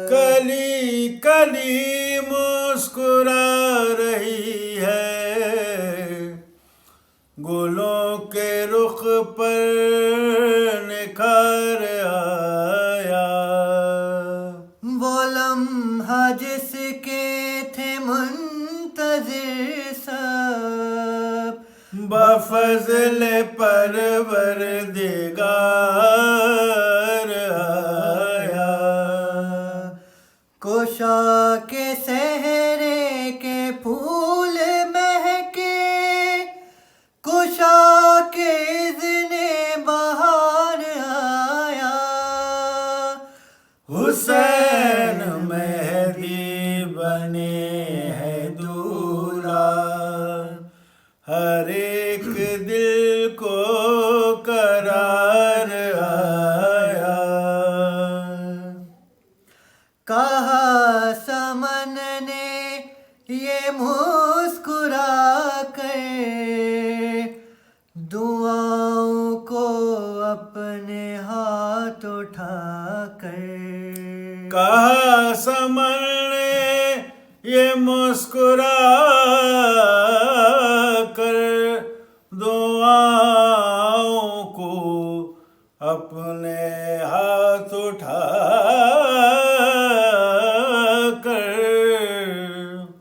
کلی کلی مسکرا رہی ہے، گلوں کے رخ پر نکھار آیا، وہ لمحہ جس کے تھے منتظر سب، بفضل پروردگار آیا، کوشا کے صحرے کے پھول مہکے، کوشا کے اذن بہار آیا، حسین مہدی بنے ہے دولہا، ہر ایک دل کو قرار آیا، کہا سمن نے یہ مسکرا کر، دعاؤں کو اپنے ہاتھ اٹھا کر، کہا سمن نے یہ مسکرا کر، دعاؤں کو اپنے ہاتھ اٹھا کر،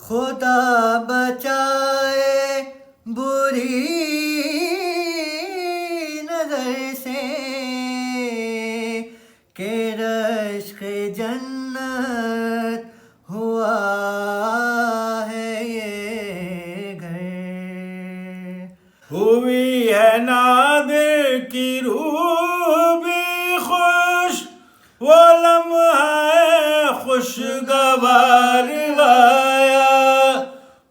خدا بچائے بری نظر سے کہ رشک جنت ہوا ہے یہ گھر، ہوئی ہے نادر کی روح بھی خوش، وہ لمحہ خوشگوار آیا،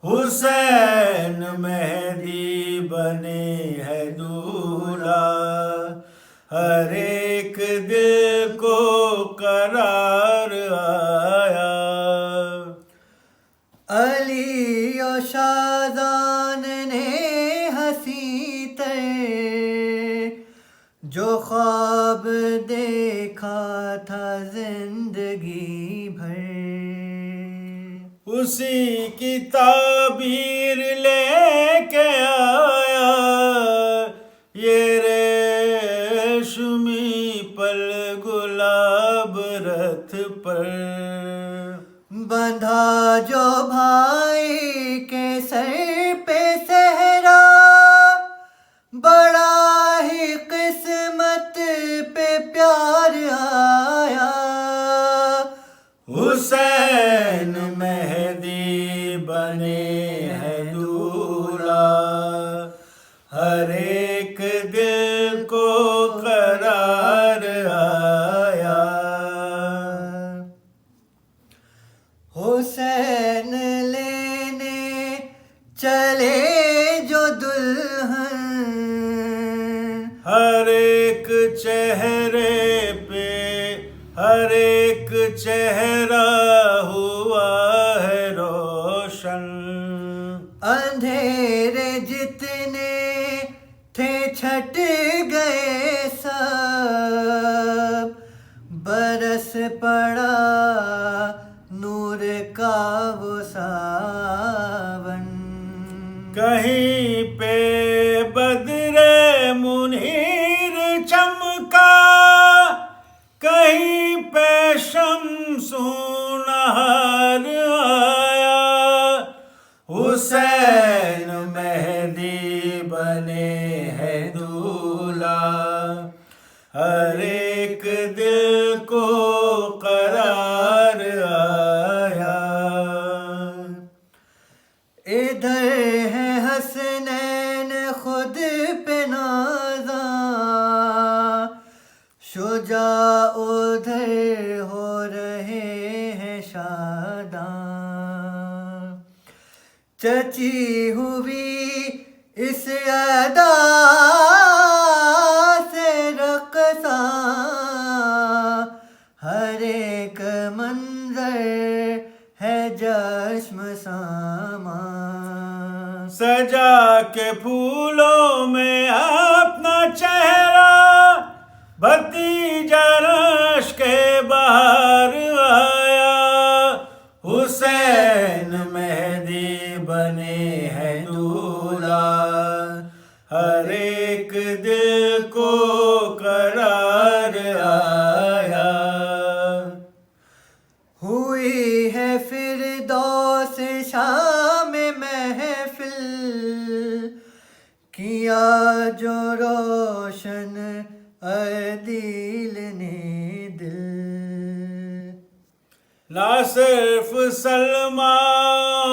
حسین مہدی بنے ہے دولہا، ہر ایک دل کو قرار آیا، علی و شاذان نے ہنسی تر جو خواب دیکھا تھا زندگی بھر، اسی کی تعبیر لے کے آیا، یہ ریشمی پل گلاب رتھ پر، بندھا جو بھائی کے سر پہ صحرا، بڑا ہی قسمت پہ پیار آیا، حسین مہدی بنے ہے دولہا، ہر ایک دل کو قرار آیا، حسین لینے چلے جو دلہن، ہر ایک چہرے پہ ہر ایک چہرہ ہوا ہے روشن، اندھیرے جتنے تھے چھٹ گئے سب، برس پڑا نور کا وہ ساون، کہیں پہ بدر منیر چمکا، کہیں پہ شمس نہار آیا، حسین مہدی بنے ہے دولہا، ہر ایک دل کو قرار آیا، ادھر ہے حسنین خود پہ نازاں، شجاع ادھر ہو رہے ہیں شاداں، چچی ہوئی اس ادا سے رقصاں، ہر ایک منظر ہے جشم ساما، سجا کے پھولوں میں اپنا چہرہ، بنے ہیں دولہا، ہر ایک دل کو قرار آیا۔ ہوئی ہے فردوس شام محفل، کیا جو روشن عدیل نے دل۔ نہ صرف سلمیٰ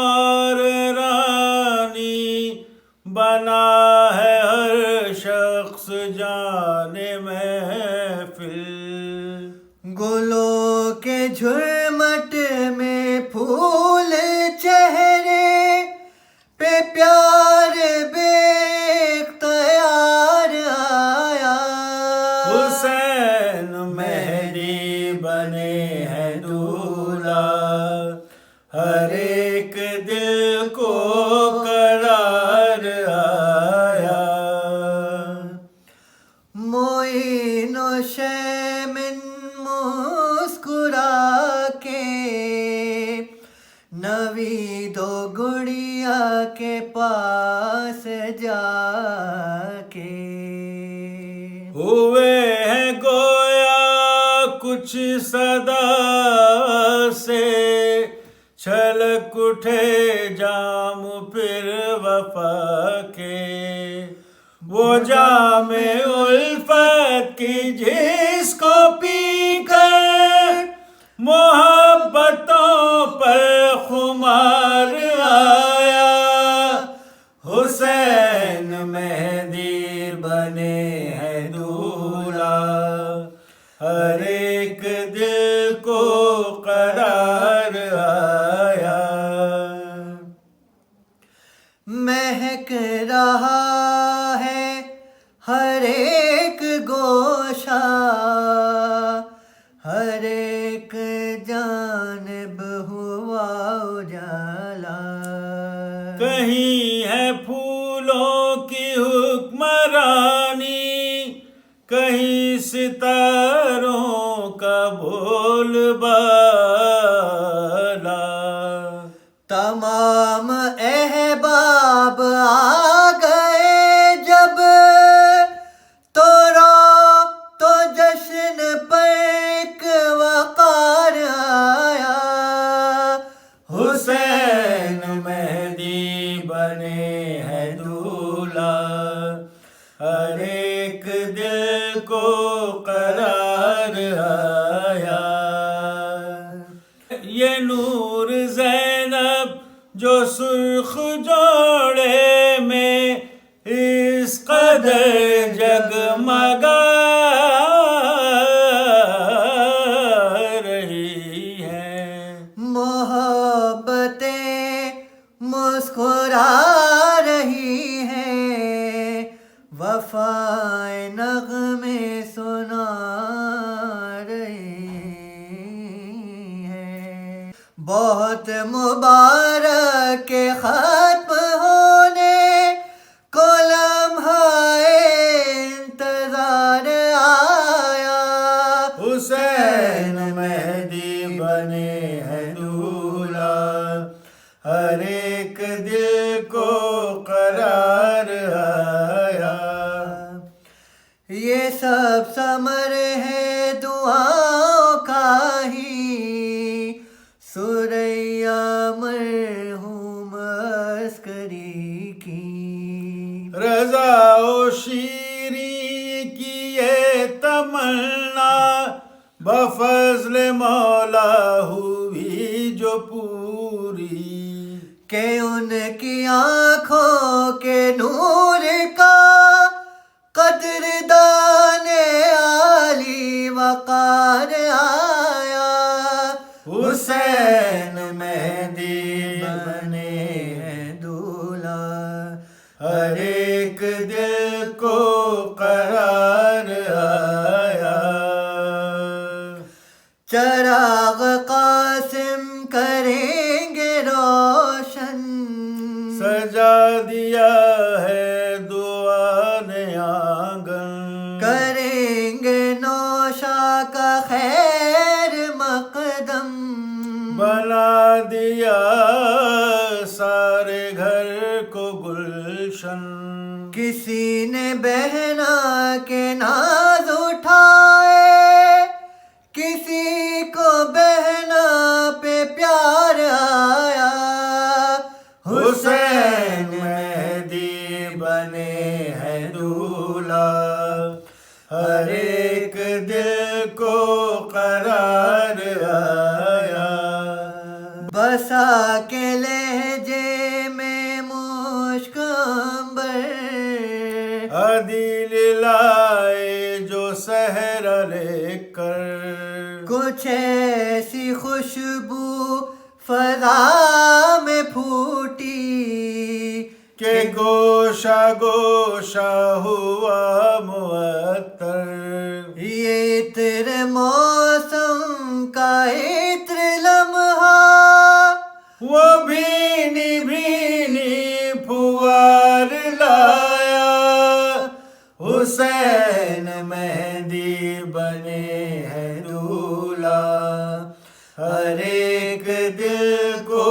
اور رانی بنا ہے ہر شخص جان محفل، گلوں کے جھرمٹ میں پھول چہرے پہ پیار بے اختیار آیا۔ حسین مہدی بنے ہیں دولہا، ہر ایک دل کو قرار آیا۔ معین و شیمن مسکرا کے نوید و گڑیا کے پاس جا کے ہوئے ہیں گویا کچھ صدا سے، چھلک اٹھے جام پھر وفا کے، وہ جام الفت کی جس کو پی کر محبتوں پر خمار آیا۔ حسین مہدی بنے ہیں دولہا، ہر ایک دل کو قرار آیا۔ مہک رہا ہے ہر ایک گوشہ، ہر ایک جانب ہوا اجالا۔ کہیں ہے پھولوں کی حکمرانی، کہیں ستاروں کا بول بالا، تمام احباب آ گئے جب تو جشن پر ایک وقار آیا۔ حسین مہدی بنے ہیں دولہا، ہر ایک دل کو قرار آیا۔ یہ نور زینب جو سرخ جوڑے میں اس قدر جگمگا رہی ہے، محبتیں مسکرا رہی ہیں، وفائے نغمے سنا رہی ہیں۔ بہت مبارک کے ختم ہونے کو لمحہ انتظار آیا۔ حسین مہدی بنے ہیں دولہا، ہر ایک دل کو قرار آیا۔ یہ سب ثمر ہے دعاؤں کا ہی، ثریا مرحوم عسکری کی۔ رضا و شیری کی یہ تمنا بفضل مولا ہوئی جو پوری، کہ ان کی آنکھوں کے نور کا قدردان عالی وقار آیا۔ حسین مہدی بنے ہیں دولہا، ہر ایک دل کو قرار آیا۔ چراغ قاسم کریں گے روشن، سجا دیا ہے دعا نے آنگن، کریں گے نوشا کا خیر مقدم، بنا دیا سارے گھر کو گلشن. کسی نے بہنا کے ناز اٹھائے، کسی کو بہنا پہ پیار آیا. حسین مہدی بنے ہیں دولہا، ہر ایک دل کو قرار آیا. بسا کے لہجے میں مشک عنبر، عدیل لائے جو صحرا لے کر. کچھ ایسی خوشبو فضا میں پھوٹی کہ گوشہ گوشہ ہوا معطر. یہ عطر موسم کا عطر لمحہ، وہ بھینی بھینی پھوار لایا. حسین مہدی بنے ہیں دولہا، ہر ایک دل کو